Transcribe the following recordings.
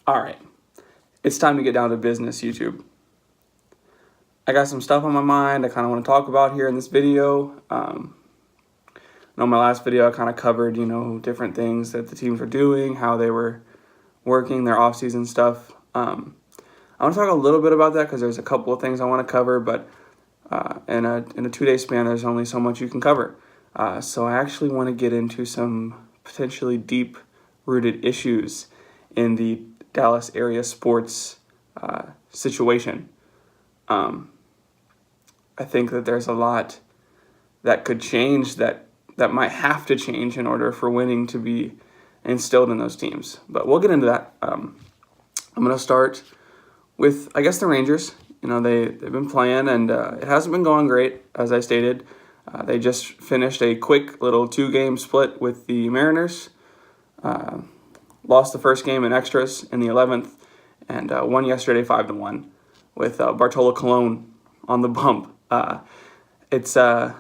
All right, it's time to get down to business, YouTube. I got some stuff on my mind I kind of want to talk about here in this video. In my last video, I kind of covered, different things that the teams were doing, how they were working, their off-season stuff. I want to talk a little bit about that because there's a couple of things I want to cover, but in a 2-day span, there's only so much you can cover. So I actually want to get into some potentially deep-rooted issues in the Dallas area sports situation. I think that there's a lot that could change, that might have to change in order for winning to be instilled in those teams. But we'll get into that. I'm going to start with, I guess, the Rangers. They've been playing, and it hasn't been going great, as I stated. They just finished a quick little 2-game split with the Mariners. Lost the first game in extras in the 11th, and won yesterday 5-1 with Bartolo Colon on the bump. It's I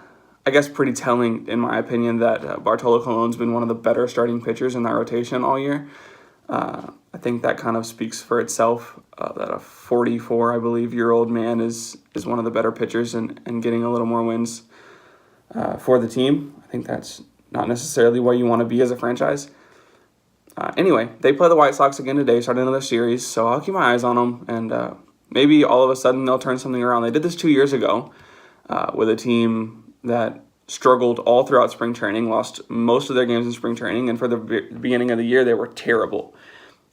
guess pretty telling, in my opinion, that Bartolo Colon's been one of the better starting pitchers in that rotation all year. I think that kind of speaks for itself, that a 44, I believe, year-old man is one of the better pitchers and getting a little more wins for the team. I think that's not necessarily where you want to be as a franchise. Anyway, they play the White Sox again today, starting another series, so I'll keep my eyes on them, and maybe all of a sudden they'll turn something around. They did this 2 years ago with a team that struggled all throughout spring training, lost most of their games in spring training, and for the beginning of the year, they were terrible.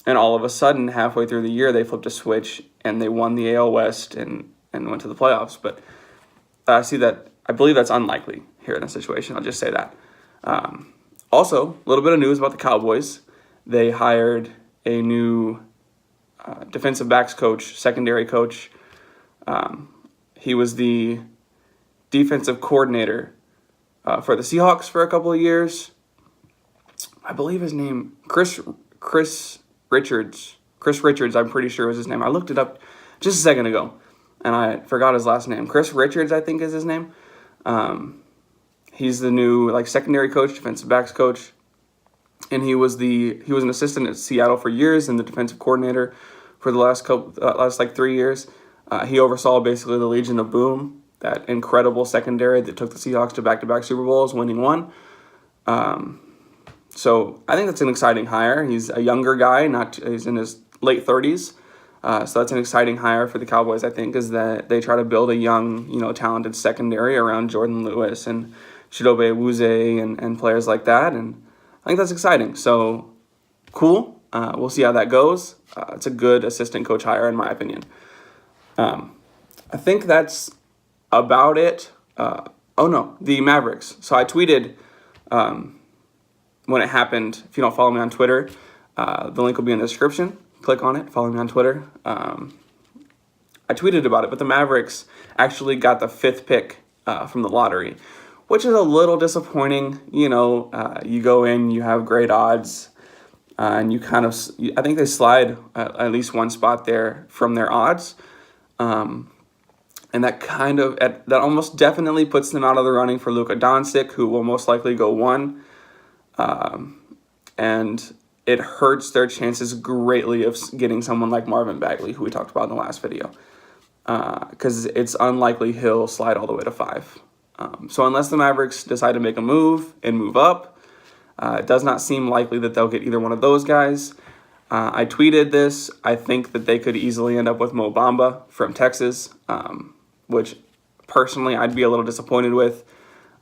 And all of a sudden, halfway through the year, they flipped a switch, and they won the AL West and went to the playoffs. But I believe that's unlikely here in this situation. I'll just say that. Also, a little bit of news about the Cowboys. They hired a new defensive backs coach, secondary coach. He was the defensive coordinator for the Seahawks for a couple of years. I believe his name, Chris Richards. Chris Richards, I'm pretty sure was his name. I looked it up just a second ago, and I forgot his last name. Chris Richards, I think, is his name. He's the new secondary coach, defensive backs coach, and he was an assistant at Seattle for years and the defensive coordinator for the last 3 years. He oversaw basically the Legion of Boom, that incredible secondary that took the Seahawks to back-to-back Super Bowls, winning one. So I think that's an exciting hire. He's a younger guy, he's in his late 30s. So that's an exciting hire for the Cowboys, I think, is that they try to build a young, talented secondary around Jordan Lewis and Chidobe Awuzie and players like that. And I think that's exciting. So cool. We'll see how that goes. It's a good assistant coach hire, in my opinion. I think that's about it. The Mavericks. So I tweeted when it happened. If you don't follow me on Twitter, the link will be in the description. Click on it. Follow me on Twitter. I tweeted about it, but the Mavericks actually got the 5th pick from the lottery, which is a little disappointing. You go in, you have great odds, and I think they slide at least one spot there from their odds. And that almost definitely puts them out of the running for Luka Doncic, who will most likely go 1. And it hurts their chances greatly of getting someone like Marvin Bagley, who we talked about in the last video, because it's unlikely he'll slide all the way to 5. So unless the Mavericks decide to make a move and move up, it does not seem likely that they'll get either one of those guys. I tweeted this. I think that they could easily end up with Mo Bamba from Texas, which personally I'd be a little disappointed with.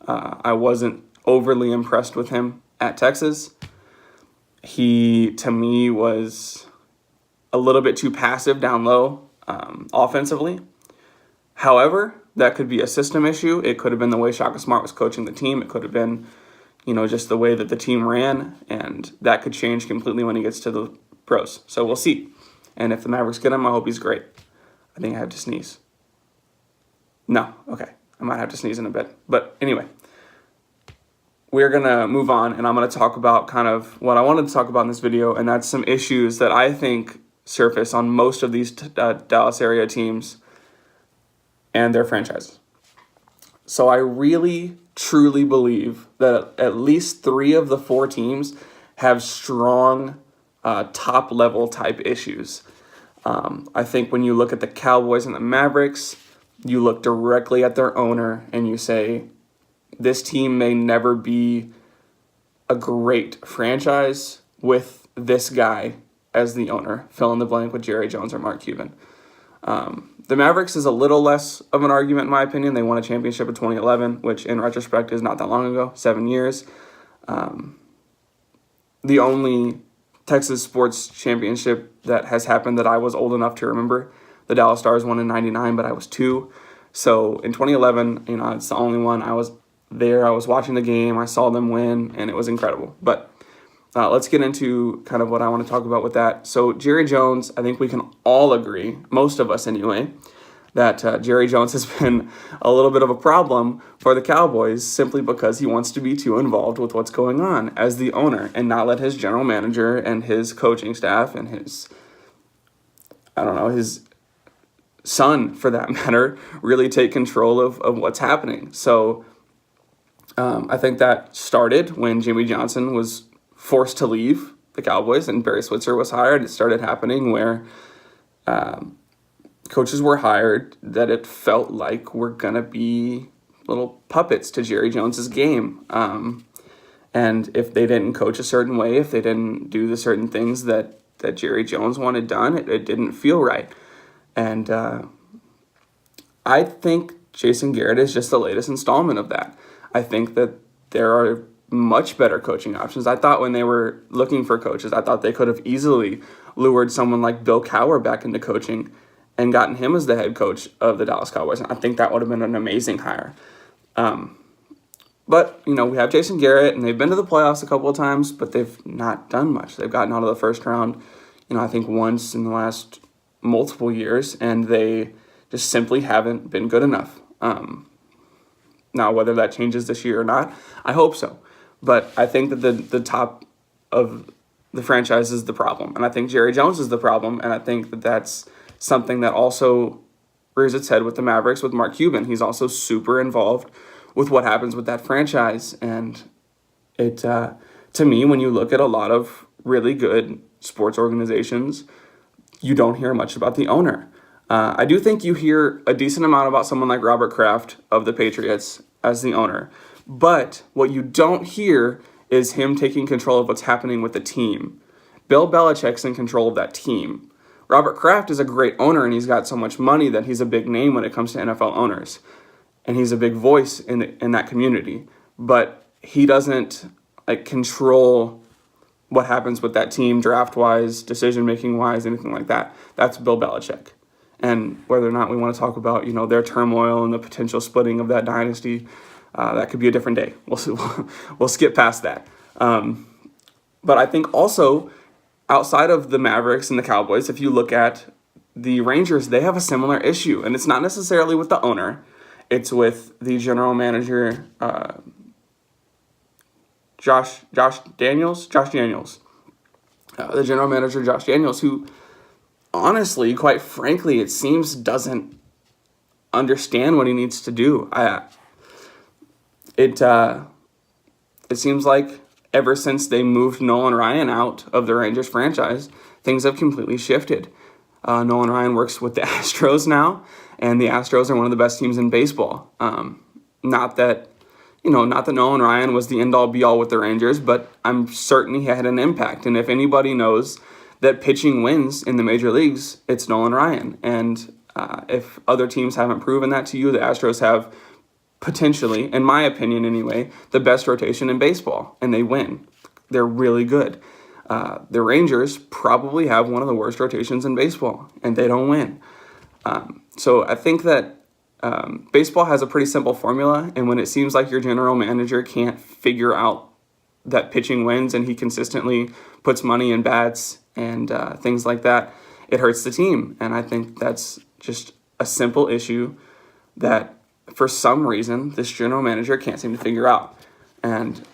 I wasn't overly impressed with him at Texas. He, to me, was a little bit too passive down low offensively. However, that could be a system issue. It could have been the way Shaka Smart was coaching the team. It could have been, just the way that the team ran, and that could change completely when he gets to the pros. So we'll see. And if the Mavericks get him, I hope he's great. I think I have to sneeze. No, okay. I might have to sneeze in a bit. But anyway, we're going to move on, and I'm going to talk about kind of what I wanted to talk about in this video, and that's some issues that I think surface on most of these Dallas area teams and their franchises. So I really, truly believe that at least 3 of the 4 teams have strong top level type issues. I think when you look at the Cowboys and the Mavericks, you look directly at their owner and you say, this team may never be a great franchise with this guy as the owner, fill in the blank with Jerry Jones or Mark Cuban. The Mavericks is a little less of an argument, in my opinion. They won a championship in 2011, which in retrospect is not that long ago, 7 years. The only Texas sports championship that has happened that I was old enough to remember, the Dallas Stars won in 99, but I was 2. So in 2011, it's the only one. I was there, I was watching the game, I saw them win, and it was incredible. But let's get into kind of what I want to talk about with that. So Jerry Jones, I think we can all agree, most of us anyway, that Jerry Jones has been a little bit of a problem for the Cowboys simply because he wants to be too involved with what's going on as the owner and not let his general manager and his coaching staff and his son, for that matter, really take control of what's happening. So I think that started when Jimmy Johnson was forced to leave the Cowboys and Barry Switzer was hired. It started happening where coaches were hired that it felt like were going to be little puppets to Jerry Jones's game. And if they didn't coach a certain way, if they didn't do the certain things that Jerry Jones wanted done, it didn't feel right. And I think Jason Garrett is just the latest installment of that. I think that there are much better coaching options. I thought when they were looking for coaches, I thought they could have easily lured someone like Bill Cowher back into coaching and gotten him as the head coach of the Dallas Cowboys. And I think that would have been an amazing hire. But, we have Jason Garrett, and they've been to the playoffs a couple of times, but they've not done much. They've gotten out of the first round, I think once in the last multiple years, and they just simply haven't been good enough. Now, whether that changes this year or not, I hope so. But I think that the top of the franchise is the problem. And I think Jerry Jones is the problem. And I think that that's something that also rears its head with the Mavericks with Mark Cuban. He's also super involved with what happens with that franchise. And it, to me, when you look at a lot of really good sports organizations, you don't hear much about the owner. I do think you hear a decent amount about someone like Robert Kraft of the Patriots as the owner. But what you don't hear is him taking control of what's happening with the team. Bill Belichick's in control of that team. Robert Kraft is a great owner, and he's got so much money that he's a big name when it comes to NFL owners. And he's a big voice in that community. But he doesn't control what happens with that team draft-wise, decision-making-wise, anything like that. That's Bill Belichick. And whether or not we want to talk about, their turmoil and the potential splitting of that dynasty, that could be a different day. We'll skip past that. But I think also outside of the Mavericks and the Cowboys, if you look at the Rangers, they have a similar issue. And it's not necessarily with the owner. It's with the general manager, Josh Daniels. The general manager, Josh Daniels, who honestly, quite frankly, it seems doesn't understand what he needs to do. It seems like ever since they moved Nolan Ryan out of the Rangers franchise, things have completely shifted. Nolan Ryan works with the Astros now, and the Astros are one of the best teams in baseball. Not that Nolan Ryan was the end-all be-all with the Rangers, but I'm certain he had an impact. And if anybody knows that pitching wins in the major leagues, it's Nolan Ryan. And if other teams haven't proven that to you, the Astros have potentially, in my opinion anyway, the best rotation in baseball, and they win. They're really good. The Rangers probably have one of the worst rotations in baseball, and they don't win. So I think that baseball has a pretty simple formula, and when it seems like your general manager can't figure out that pitching wins and he consistently puts money in bats and things like that, it hurts the team. And I think that's just a simple issue that for some reason this general manager can't seem to figure out. And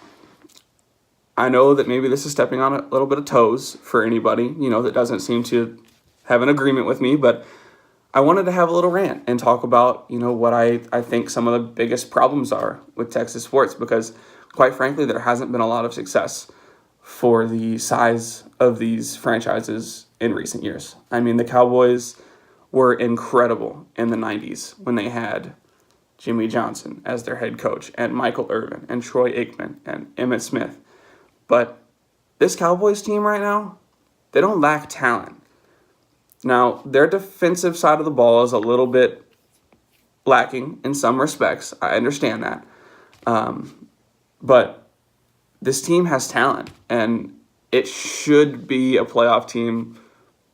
I know that maybe this is stepping on a little bit of toes for anybody, that doesn't seem to have an agreement with me, but I wanted to have a little rant and talk about, what I think some of the biggest problems are with Texas sports, because quite frankly, there hasn't been a lot of success for the size of these franchises in recent years. I mean, the Cowboys were incredible in the 90s when they had Jimmy Johnson as their head coach, and Michael Irvin, and Troy Aikman, and Emmitt Smith. But this Cowboys team right now, they don't lack talent. Now, their defensive side of the ball is a little bit lacking in some respects. I understand that. But this team has talent, and it should be a playoff team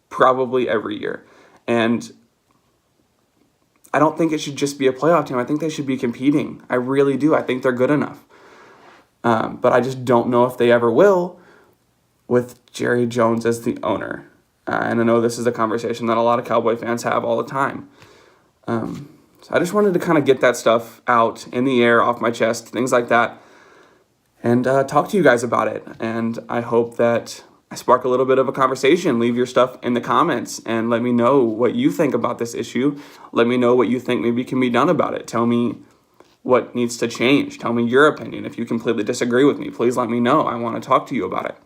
probably every year. And I don't think it should just be a playoff team. I think they should be competing. I really do. I think they're good enough. But I just don't know if they ever will with Jerry Jones as the owner. And I know this is a conversation that a lot of Cowboy fans have all the time. So I just wanted to kind of get that stuff out in the air, off my chest, things like that, and talk to you guys about it. And I hope that I spark a little bit of a conversation. Leave your stuff in the comments and let me know what you think about this issue. Let me know what you think maybe can be done about it. Tell me what needs to change. Tell me your opinion. If you completely disagree with me, please let me know. I want to talk to you about it.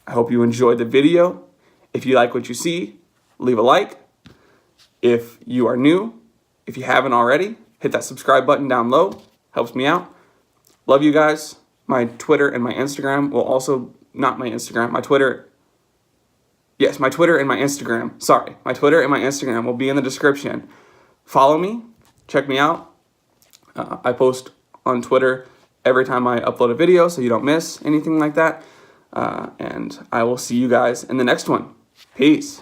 I hope you enjoyed the video. If you like what you see, leave a like. If you are new, if you haven't already, hit that subscribe button down low. Helps me out. Love you guys. My Twitter and my Instagram will also, not my Instagram, my Twitter. Yes, my Twitter and my Instagram. Sorry, my Twitter and my Instagram will be in the description. Follow me. Check me out. I post on Twitter every time I upload a video, so you don't miss anything like that. And I will see you guys in the next one. Peace.